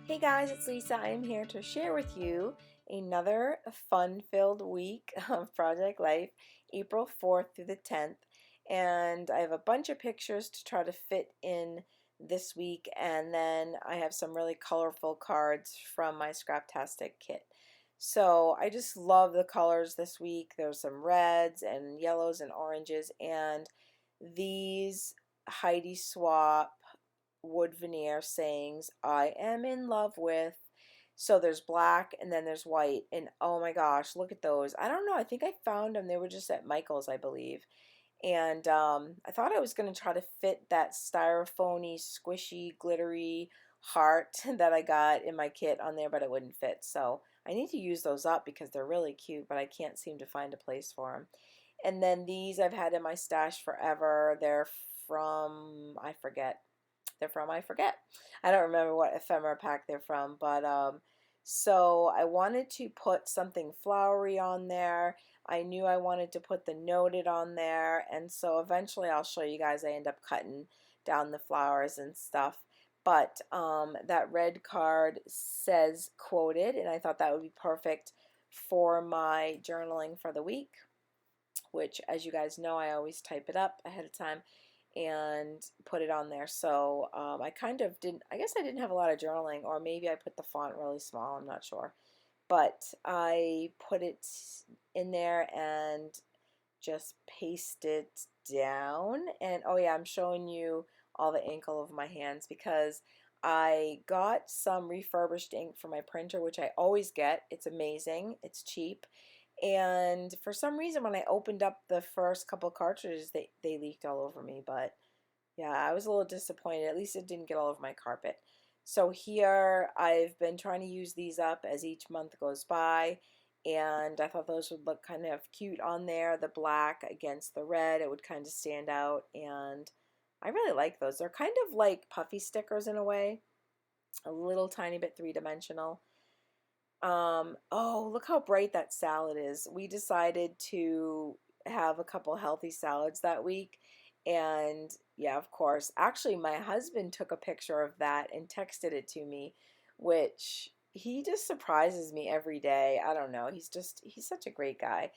Hey guys, it's Lisa. I am here to share with you another fun-filled week of Project Life, April 4th through the 10th. And I have a bunch of pictures to try to fit in this week, and then I have some really colorful cards from my Scraptastic kit. So I just love the colors this week. There's some reds and yellows and oranges, and these Heidi Swap wood veneer sayings I am in love with. So there's black and then there's white, and oh my gosh, look at those. I don't know, I think I found them. They were just at Michael's, I believe. And I thought I was going to try to fit that styrofoamy, squishy, glittery heart that I got in my kit on there, but it wouldn't fit. So I need to use those up because they're really cute, but I can't seem to find a place for them. And then these I've had in my stash forever. They're from, I forget. I don't remember what ephemera pack they're from, but so I wanted to put something flowery on there. I knew I wanted to put the noted on there, and so eventually I'll show you guys. I end up cutting down the flowers and stuff. But that red card says quoted, and I thought that would be perfect for my journaling for the week, which, as you guys know, I always type it up ahead of time and put it on there. So I kind of didn't, I guess I didn't have a lot of journaling, or maybe I put the font really small, I'm not sure. But I put it in there and just paste it down. And oh yeah, I'm showing you all the ink all over my hands because I got some refurbished ink for my printer, which I always get. It's amazing. It's cheap. And for some reason, when I opened up the first couple cartridges, they leaked all over me. But yeah, I was a little disappointed. At least it didn't get all over my carpet. So here, I've been trying to use these up as each month goes by. And I thought those would look kind of cute on there. The black against the red, it would kind of stand out. And I really like those. They're kind of like puffy stickers in a way. A little tiny bit three-dimensional. Oh, look how bright that salad is. We decided to have a couple healthy salads that week. And yeah, of course. Actually, my husband took a picture of that and texted it to me, which he just surprises me every day. I don't know. He's such a great guy.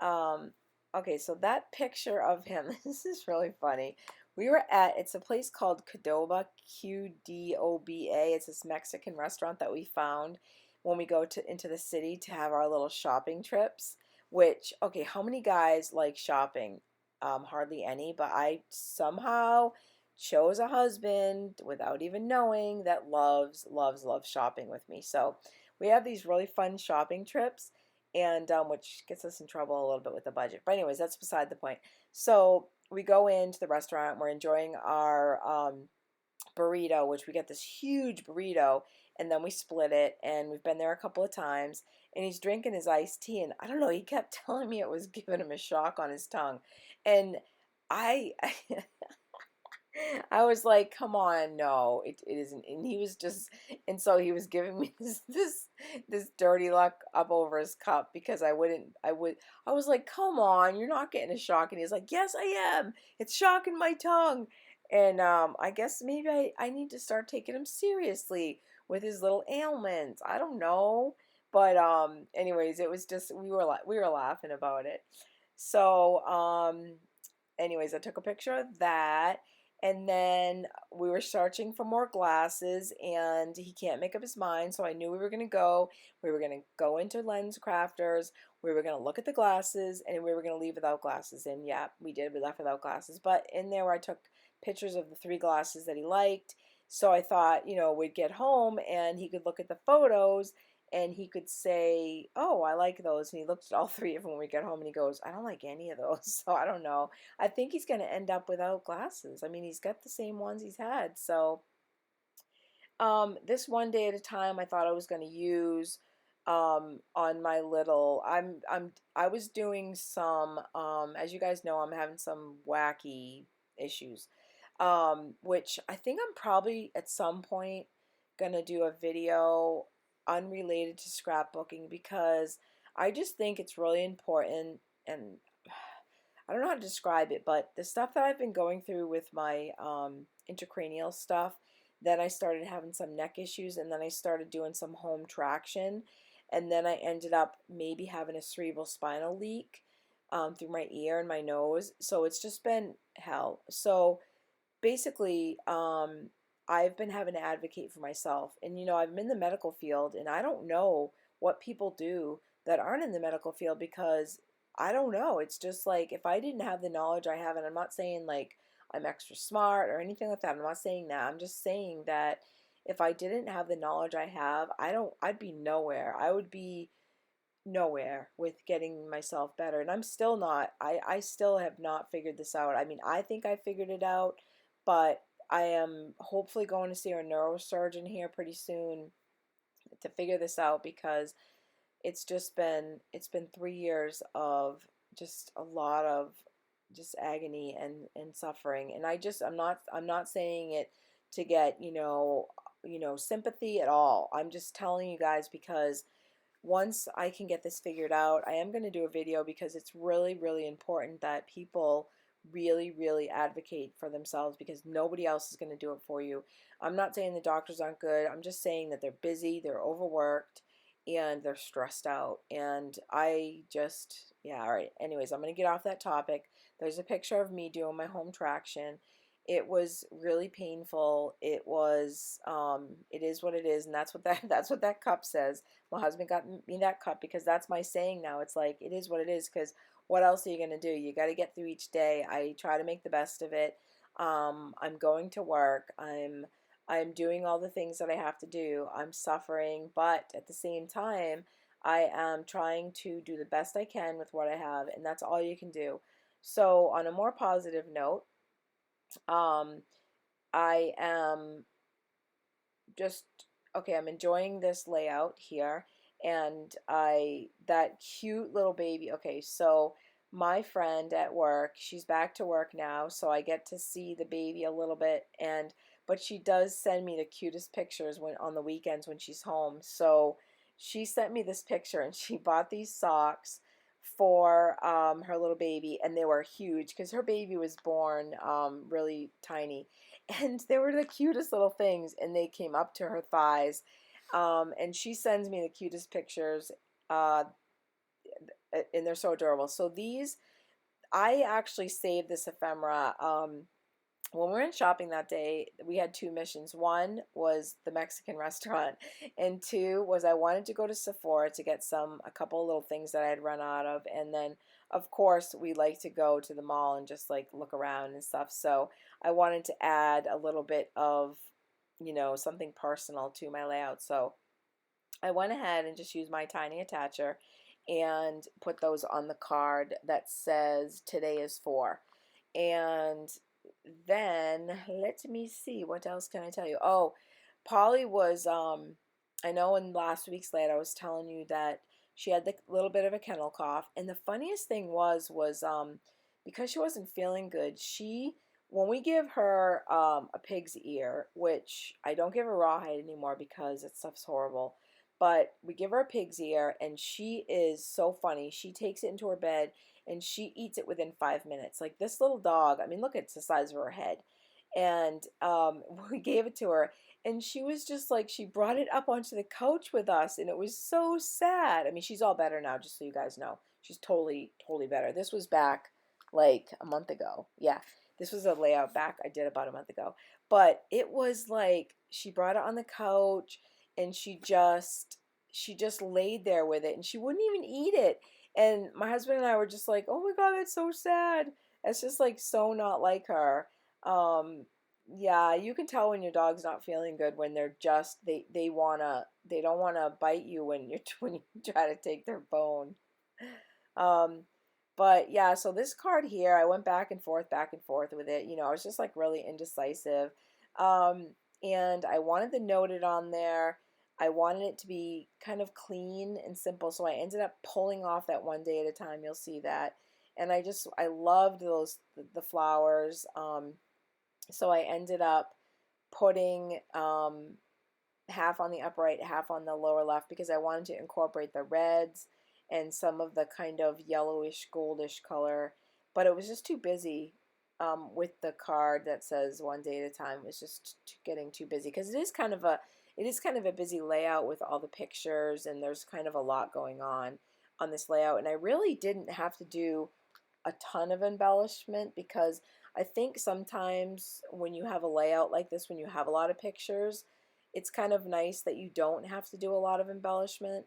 Um, okay, so that picture of him, this is really funny. It's a place called Qdoba, Qdoba. It's this Mexican restaurant that we found when we go into the city to have our little shopping trips, which, okay, how many guys like shopping? Hardly any, but I somehow chose a husband without even knowing that loves shopping with me. So we have these really fun shopping trips, and which gets us in trouble a little bit with the budget. But anyways, that's beside the point. So we go into the restaurant, we're enjoying our burrito, which we get this huge burrito, and then we split it, and we've been there a couple of times, and he's drinking his iced tea, and I don't know, he kept telling me it was giving him a shock on his tongue, and I I was like, come on, no, it isn't. And he was just, and so he was giving me this dirty look up over his cup because I was like, come on, you're not getting a shock. And he's like, yes, I am. It's shocking my tongue. And I guess maybe I need to start taking him seriously with his little ailments. I don't know. But anyways, it was just we were laughing about it. So anyways, I took a picture of that, and then we were searching for more glasses, and he can't make up his mind, so I knew we were going to go. We were going to go into Lens Crafters, we were going to look at the glasses, and we were going to leave without glasses. And yeah, we did. We left without glasses. But in there I took pictures of the 3 glasses that he liked, so I thought, we'd get home and he could look at the photos and he could say, oh, I like those. And he looked at all 3 of them when we get home and he goes, I don't like any of those. So I don't know. I think he's going to end up without glasses. I mean, he's got the same ones he's had. So this one day at a time, I thought I was going to use on my little, I was doing some, as you guys know, I'm having some wacky issues, which I think I'm probably at some point going to do a video unrelated to scrapbooking because I just think it's really important, and I don't know how to describe it, but the stuff that I've been going through with my intracranial stuff, Then I started having some neck issues, and then I started doing some home traction, and then I ended up maybe having a cerebral spinal leak through my ear and my nose. So it's just been hell. So basically, I've been having to advocate for myself. And, I'm in the medical field, and I don't know what people do that aren't in the medical field because I don't know. It's just like if I didn't have the knowledge I have, and I'm not saying like I'm extra smart or anything like that. I'm not saying that. I'm just saying that if I didn't have the knowledge I have, I'd be nowhere. I would be nowhere with getting myself better. And I'm still not, I still have not figured this out. I mean, I think I figured it out, but I am hopefully going to see our neurosurgeon here pretty soon to figure this out because it's been 3 years of just a lot of just agony and suffering. And I'm not saying it to get, sympathy at all. I'm just telling you guys because once I can get this figured out, I am going to do a video because it's really, really important that people really, really advocate for themselves because nobody else is going to do it for you. I'm not saying the doctors aren't good. I'm just saying that they're busy, they're overworked, and they're stressed out. And yeah, all right. Anyways, I'm going to get off that topic. There's a picture of me doing my home traction. It was really painful. It is what it is, and that's what that cup says. My husband got me that cup because that's my saying now. It's like it is what it is because what else are you gonna do? You got to get through each day. I try to make the best of it. I'm going to work. I'm doing all the things that I have to do. I'm suffering, but at the same time, I am trying to do the best I can with what I have, and that's all you can do. So, on a more positive note, um, I am just okay, I'm enjoying this layout here, and that cute little baby. Okay, so my friend at work, she's back to work now, so I get to see the baby a little bit, and but she does send me the cutest pictures when on the weekends when she's home. So she sent me this picture, and she bought these socks for her little baby, and they were huge because her baby was born really tiny, and they were the cutest little things, and they came up to her thighs. And she sends me the cutest pictures, uh, and they're so adorable. So these, I actually saved this ephemera. When we were in shopping that day, we had two missions. One was the Mexican restaurant, and two was I wanted to go to Sephora to get a couple of little things that I had run out of, and then of course we like to go to the mall and just like look around and stuff. So I wanted to add a little bit of, something personal to my layout. So I went ahead and just used my tiny attacher and put those on the card that says today is for. And then let me see, what else can I tell you? Oh, Polly was I know in last week's layout I was telling you that she had the little bit of a kennel cough, and the funniest thing was because she wasn't feeling good, when we give her a pig's ear, which I don't give her rawhide anymore because that stuff's horrible, but we give her a pig's ear, and she is so funny. She takes it into her bed and she eats it within 5 minutes. Like this little dog, I mean, look, it's the size of her head. And we gave it to her, and she was just like, she brought it up onto the couch with us, and it was so sad. I mean, she's all better now, just so you guys know. She's totally, totally better. This was back like a month ago. Yeah, this was a layout back I did about a month ago. But it was like she brought it on the couch, and she just laid there with it, and she wouldn't even eat it. And my husband and I were just like, oh my God, that's so sad. It's just like so not like her. Um, yeah, you can tell when your dog's not feeling good when they don't wanna bite you when you when you try to take their bone. Um, but yeah, so this card here, I went back and forth with it. I was just like really indecisive. Um, and I wanted to note it on there. I wanted it to be kind of clean and simple, so I ended up pulling off that one day at a time. You'll see that. And I loved the flowers. So I ended up putting half on the upright, half on the lower left because I wanted to incorporate the reds and some of the kind of yellowish goldish color, but it was just too busy. with the card that says one day at a time was just getting too busy, because it is kind of a busy layout with all the pictures, and there's kind of a lot going on this layout, and I really didn't have to do a ton of embellishment, because I think sometimes when you have a layout like this, when you have a lot of pictures, it's kind of nice that you don't have to do a lot of embellishment.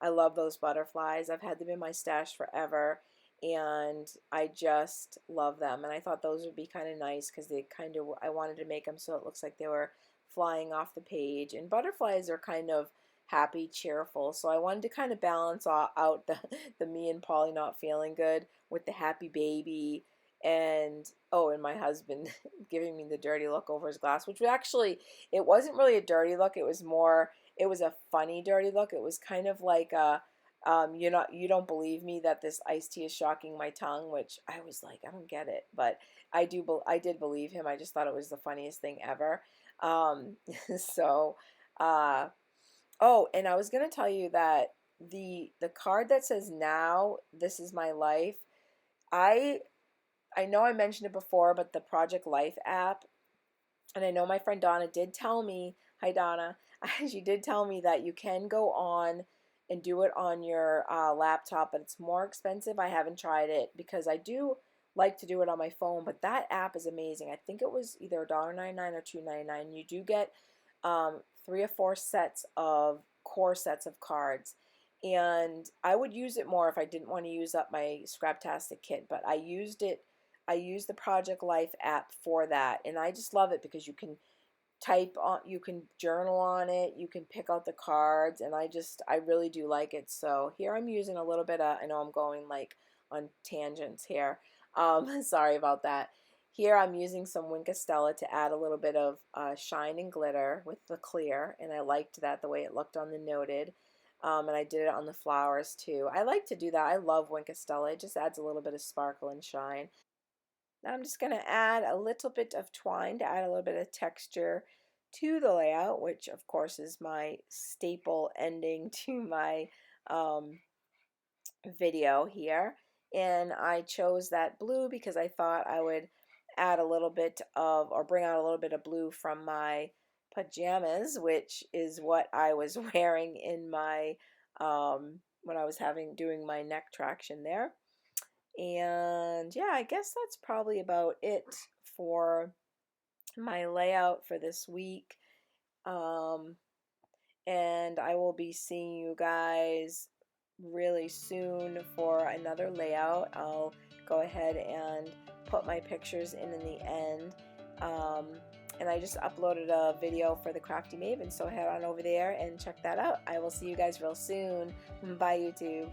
I love those butterflies. I've had them in my stash forever, and I just love them. And I thought those would be kind of nice because I wanted to make them so it looks like they were flying off the page. And butterflies are kind of happy, cheerful. So I wanted to kind of balance out the me and Polly not feeling good with the happy baby. And oh, and my husband giving me the dirty look over his glass, which actually, it wasn't really a dirty look. It was a funny dirty look. It was kind of like you don't believe me that this iced tea is shocking my tongue, which I was like, I don't get it, but I did believe him. I just thought it was the funniest thing ever. Um, so, uh, oh, and I was gonna tell you that the card that says "Now This Is My Life," I I know I mentioned it before, but the Project Life app, and I know my friend Donna did tell me, hi Donna, she did tell me that you can go on and do it on your laptop, but it's more expensive. I haven't tried it because I do like to do it on my phone, but that app is amazing. I think it was either $1.99 or $2.99. You do get 3 or 4 sets of core sets of cards. And I would use it more if I didn't want to use up my Scraptastic kit, but I used the Project Life app for that, and I just love it because you can journal on it, you can pick out the cards, and I really do like it. So here I'm using a little bit of, I know I'm going like on tangents here. Sorry about that. Here I'm using some Wink Stella to add a little bit of shine and glitter with the clear, and I liked that the way it looked on the noted. And I did it on the flowers too. I like to do that. I love Wink Stella. It just adds a little bit of sparkle and shine. Now I'm just going to add a little bit of twine to add a little bit of texture to the layout, which of course is my staple ending to my um, video here. And I chose that blue because I thought I would add a little bit of, or bring out a little bit of blue from my pajamas, which is what I was wearing in my, when I was doing my neck traction there. And yeah, I guess that's probably about it for my layout for this week. Um, and I will be seeing you guys really soon for another layout. I'll go ahead and put my pictures in the end. Um, and I just uploaded a video for the Crafty Maven, so head on over there and check that out. I will see you guys real soon. Bye, YouTube.